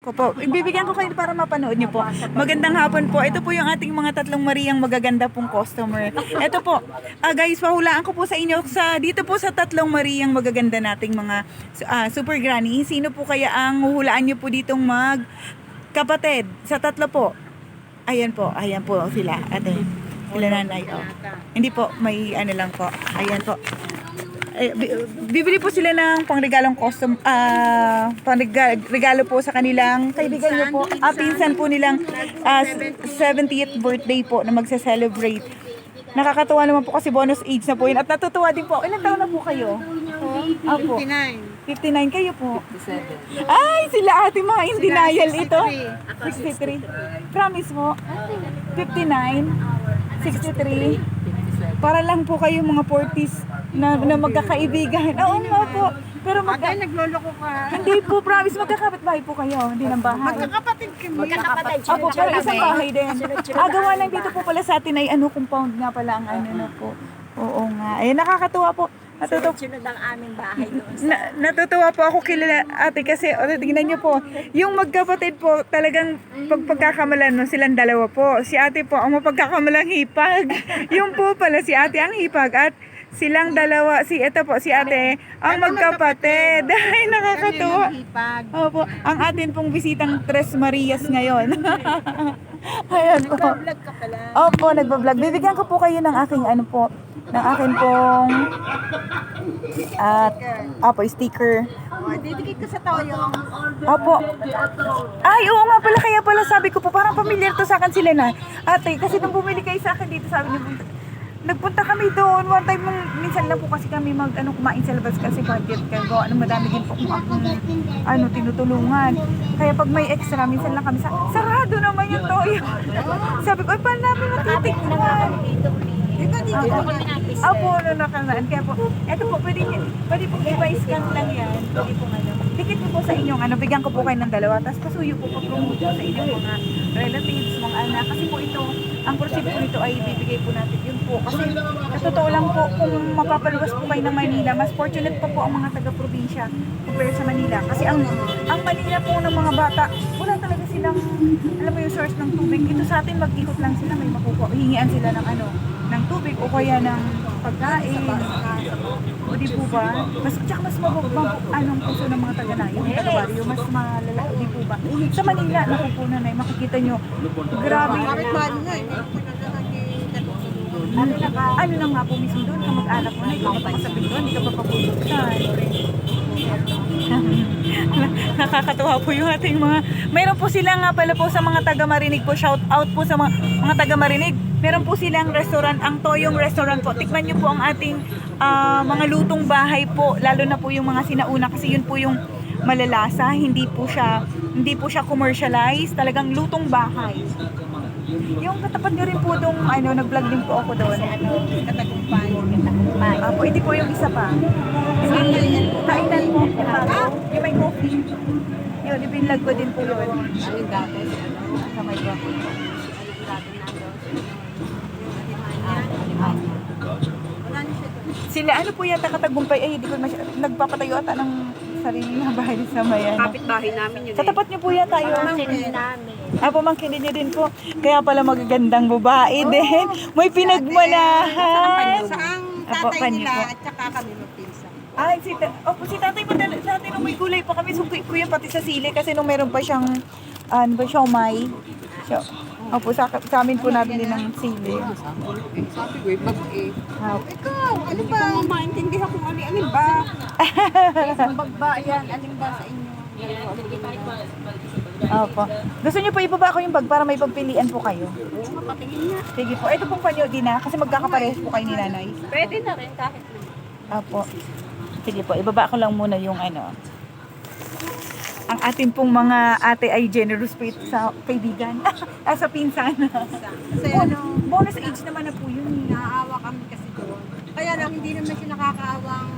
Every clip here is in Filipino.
ko po. Ibibigyan ko kayo para mapanood nyo po. Magandang hapon po. Ito po yung ating mga tatlong Mariang magaganda pong customer. Ito po. Guys, pahulaan ko po sa inyo dito po sa tatlong Mariang magaganda nating mga super granny. Sino po kaya ang huhulaan nyo po ditong kapatid? Sa tatlo po. Ayan po sila. Ate. Sila nanay. Oh. Hindi po, may ano lang po. Ayan po. Bibili po sila ng pangregalong regalo po sa kanilang kaibigan niyo po. Pinsan po nilang 70th birthday po na magse-celebrate. Nakakatuwa naman po kasi bonus age na po yun. At natutuwa din po. Ilan taon na po kayo? Opo. 59. 59 kayo po. 57. Ay, sila ating mga in denial ito. 63. Promise po. 59. 63. Para lang po kayo mga 40s na magkakaibigan. Oo nga po. Pero Nagloloko ka. hindi po, promise, magkakapit-bahay po kayo. Hindi ng bahay. Magkakapatid kami. Opo, pero isang bahay din. Gawa lang dito po pala sa atin ay compound nga pala ang ano na po. Oo nga. Nakakatuwa po. Sunod ang aming bahay doon. Natutuwa po ako kila ate kasi tingnan niyo po, yung magkapatid po talagang pagkakamalan no, silang dalawa po. Si ate po ang mapagkakamalang hipag. Yung po pala si ate ang hipag at silang dalawa, si ate ang magkapatid. Ay, nakakatuwa. Opo, ang atin pong bisitang Tres Marias ngayon. Ayan po. Nag-vlog ka pala. Opo, nagbablog. Bibigyan ko po kayo ng aking ng akin pong sticker. Didikit ka sa toyo. Opo. Ay, oo nga pala, kaya pala sabi ko po, parang familiar to sa akin sila na. Ate, kasi nung bumili kayo sa akin dito, sabi niyo, nagpunta kami doon. One time, minsan lang po kasi kami kumain sa labas kasi budget kayo. Madami din po kung akong tinutulungan. Kaya pag may extra, minsan lang kami sarado naman yung toyo. Sabi ko, ay, paano namin matitikman? Opo, nakaraan. Kaya po, eto po, pwede po i-scan lang yan. Pwede po dikit po sa inyong bigyan ko po kayo ng dalawa. Tapos pasuyo po promote sa inyong mga relatives, mga anak. Kasi po ito, ang proceed po nito ay bibigay po natin yun po. Kasi sa totoo lang po, kung mapapaluwas po kayo ng Manila, mas fortunate pa po ang mga taga-probinsya compare sa Manila. Kasi ang Manila po ng mga bata, wala talaga silang, alam mo yung source ng tubig. Ito sa atin, mag-ikot lang sila, may hingian sila ng tubig o kaya ng pagkain. O di po ba? Mas mababang anong puso ng mga taga-nayo, ng taga-baryo, mas malala, di po ba? Sa Manila, nakupunan na makikita nyo, grabe. Ano na nga po mismo doon, kamag-anak mo na, ikaw ka pasapin doon, hindi ka pa papulutan. Nakakatuwa po yung ating mayroon po sila nga pala po sa mga taga-Marinig po, shout out po sa mga taga-Marinig. Meron po silang restaurant, ang Toyong Restaurant po. Tikman nyo po ang ating mga lutong bahay po, lalo na po yung mga sinauna kasi yun po yung malalasa, hindi po siya commercialized, talagang lutong bahay. Yung katapat nyo rin po doon, nag-vlog din po ako doon. Katagumpay. Pwede po yung isa pa. Kainan po. Yung may coffee. Yun, ibinlag ko din po yun. Sa may coffee. Sila, po yata katagumpay? Ay, hindi ko nagpapatayo ata ng sarili na bahay sa mayan. Kapit-bahay namin yun. Katapat niyo po yata yun. Pamangkin namin. Pamangkin niyo din po. Kaya pala magagandang babae din. May pinagmanahan. Saang tatay nila at saka kami magpinsan. Si tatay po sa atin nung may gulay pa kami. Suki ko yan pati sa sili kasi nung meron pa siyang siomay. Sa amin po natin din ng sili. Sabi ko, ikaw, ano ba? Maintindihan kung alin ba? Ang bagba yan, alin ba sa inyo? Opo. Gusto niyo po ibaba ko yung bag para may pagpilian po kayo? Oo, mapatingin na. Sige po. Ito pong panyo din kasi magkakaparehas po kayo ni nanay. Pwede na rin kahit Opo. Sige po. Ibaba ko lang muna yung ang ating pong mga ate ay generous po ito sa kaibigan. Sa pinsan. Kasi bonus age naman na po yun. Naaawa kami kasi doon. Kaya lang hindi naman siya nakakaawang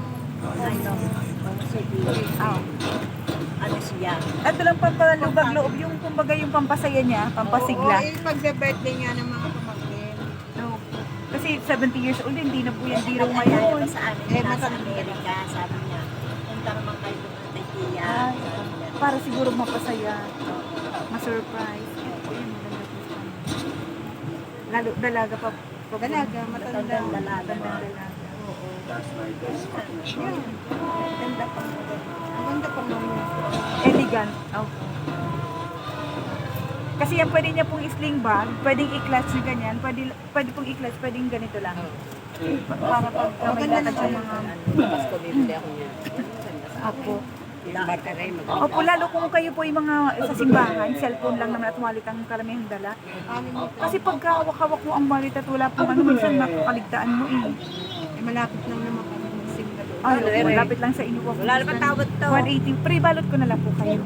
ano siya. Ito lang pampalubag-loob yung kumbaga yung pampasaya niya, pampasigla. Oo, yung pagbe-birthday niya ng mga pamangkin. Kasi 70 years old, hindi na po yan biro ngayon. Sa amin, nasa Amerika, sabi niya, punta naman kayo doon kay Tia. para siguro mapasaya, ma-surprise. Ito po yun, maganda po sa kanya. Lalo, dalaga pa. Dalaga, matandang dalaga. Oo. Yan. Ganda pa. Ang ganda pa naman. Elegant. Okay. Kasi yan pwede niya pong i-sling bag, pwedeng i-clutch na ganyan, pwede pong i-clutch, pwedeng ganito lang. Para pag may lakad sa mga... Pasko bibili ako niya. Opo. Yung battery mo. Opo, lalo kung kayo po yung mga sa simbahan, cellphone lang naman at wallet ang karamihang dala. Kasi pagka hawak-hawak mo ang wallet at wala pong ano, minsan makakaligtaan mo eh. Malapit lang naman kami mag-single. Ay, malapit lang sa inyo po. Wala naman tawad to. 180. Pre-balot ko na lang po kayo.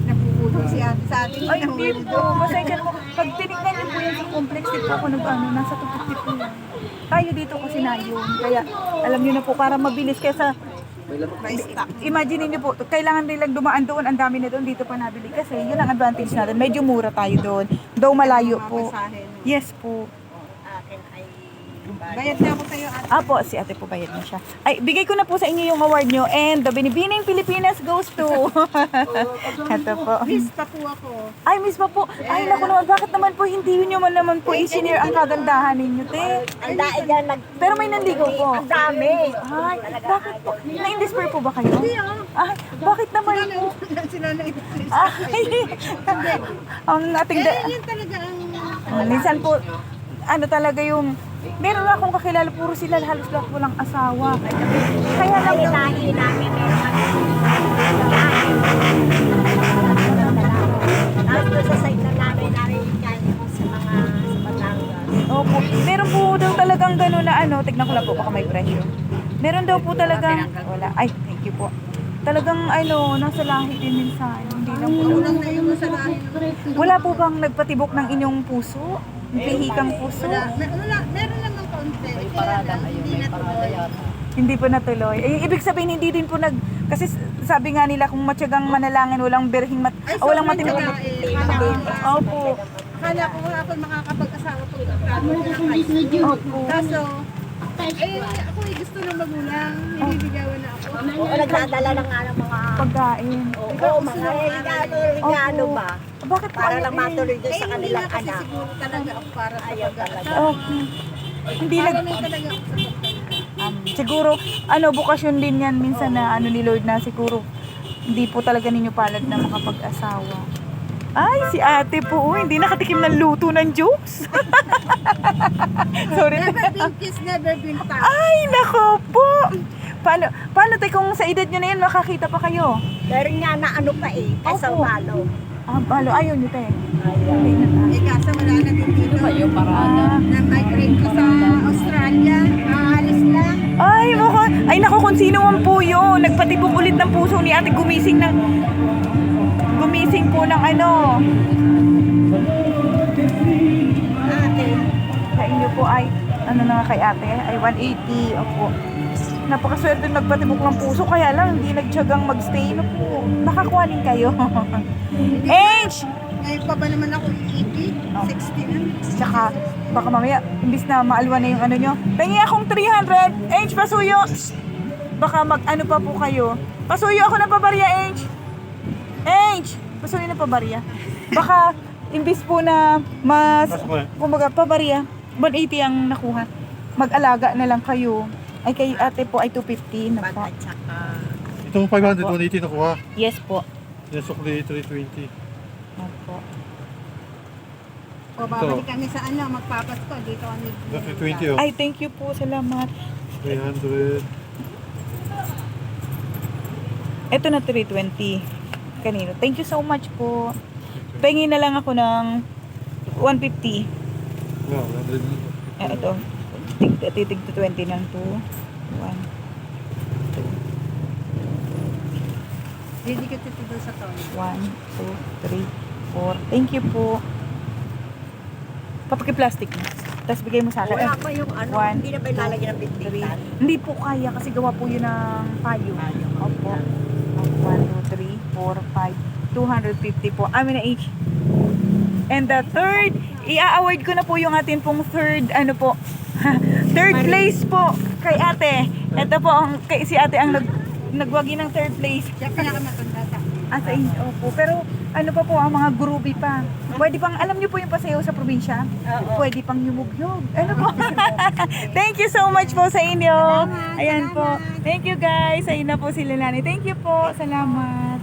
Napupulo si ate sa atin. Ay, hindi po. Pasensya mo. Pag tinignan niyo po yan sa complex, di po ako nag-ano, nasa 250 po yan. Tayo dito kasi na yun. Kaya, alam niyo na po, para mabilis kesa May stock. imagine niyo po, kailangan nilang dumaan doon, ang dami na doon, dito pa nabili. Kasi yun ang advantage natin. Medyo mura tayo doon. Though malayo po. Yes po. Akin ay bayad na ako sa'yo ate. Apo, si ate po bayad na siya. Ay, bigay ko na po sa inyo yung award nyo. And the Binibining Pilipinas goes to... Ito po. Miss pa po ako. Ay, miss pa po. Ay, naku naman, bakit naman po hindi nyo man naman po i-senior ang kagandahan ninyo, te? Ang daig dyan nag... Pero may nanligaw po. Ang dami. Ay, bakit po? Na-indespair po ba kayo? Ay, bakit naman po? Sila na ito. Ay, ang ating... Yan talaga ang... Minsan po, ano talaga yung... Meron akong kakilala, puro sila halos lahat po ng asawa. Kaya lang... Lahi namin meron. Tapos sa side na namin sa mga sa Batangas. Opo, meron po daw talagang gano'n na ano, tignan ko lang po baka may presyo. Meron daw po talagang, wala, ay, thank you po. Talagang ano, nasa lahi din minsan, hindi lang po. Kulang na yung sa lahi. Wala po bang nagpatibok ng inyong puso? Pihikang puso? Meron naman kaunti. Hindi na tuloy. Hindi po natuloy. Eh, ibig sabihin hindi din po kasi sabi nga nila kung matyagang manalangin, walang berhing walang matibok. Opo. Akala ko nga ako makakapag-asawa po. Graduate ng high school. Opo. Kaso, ako gusto ng magulang. Nilibigawan na ako. Oo, nagdadala na nga ng mga Pagkain. oo, mga regalo ba? Bakit po? Para lang matuloy doon sa Hindi kanilang na kasi anak. siguro talaga ako para sa Ayaw pag-aasawa. Okay. Hindi Para nag... lang talaga ako sa pag-aasawa. Siguro, ano, bukasyon din yan minsan na ano ni Lord na siguro hindi po talaga ninyo palad na makapag-asawa. Ay, si ate po, hindi nakatikim ng luto ng jokes. Sorry. Never been kissed, never been touched. Ay, nako po. Paano tayo kung sa edad nyo na yan, makakita pa kayo? Pero nga na ano pa eh, kaysa Opo. umalo. Ah, balo, ayaw nyo tayo. Kaso wala na din dito. Ah, Na-migrate ko sa Australia. Aalis na. ay, ay, nako, kung sino man po yun. Nagpatibok ulit ng puso ni ate, gumising po ng ano. Ate. Sa inyo po ay, ano na nga kay ate, ay 180. Opo. Napakaswerte nagpatibok ng puso, kaya lang hindi nagtyagang magstay na po. Nakakuha din kayo. Age! Ngayon pa ba naman ako iipit? 60 na. Tsaka, baka mamaya, imbis na maalwa na yung ano nyo. Pengi akong 300. Age, pasuyo! Baka mag-ano pa po kayo. Pasuyo ako ng pabarya, Age! Age! Pasuyo ng pabarya. Baka, imbis po na mas, kumbaga, pabarya, 180 ang nakuha. Mag-alaga na lang kayo. Ay, kay ate po ay 250 na po. At saka, Itong 500, 180 nakuha. Yes po. Yung sukli, 320. Opo. O babalik kami sa ano, magpapasko. Dito kami. 320 oh. Ay, thank you po. Salamat. 300. Ito na 320. Kanino. Thank you so much po. Pengi na lang ako ng 150. No, 100. Ito. Titig to 20 ng 2. 1. Hindi ka tituloy sa tono. 1, 2, 3, 4. Thank you po. Papaki-plastic na. Tapos bigay mo sa akin. wala pa yung ano, One, hindi na ba ilalagyan ng bitbitan? Hindi po kaya kasi gawa po yun ng payo. Opo. 1, 2, 3, 4, 5. 250 po. Amin na each. And the third, i-award ko na po yung atin pong third, ano po, third place po kay ate. Ito po, si ate ang nagwagi ng third place. Siya pinakamatanda sa akin. Sa inyo, opo. Pero ano pa po, ang mga groovy pa. Pwede pang, alam niyo po yung pasayaw sa probinsya? Oo. Pwede pang yumugyog. Ano po? Thank you so much po sa inyo. Ayan po. Thank you guys. Ayun na po sila Lani. Thank you po. Salamat.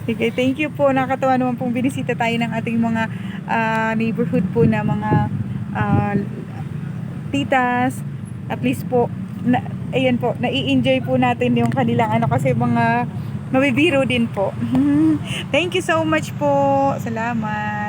Sige, thank you po. Nakakatawa naman pong binisita tayo ng ating mga neighborhood po na mga titas. At least po, ayan po, nai-enjoy po natin yung kanilang ano kasi mga mabibiro din po. Thank you so much po. Salamat.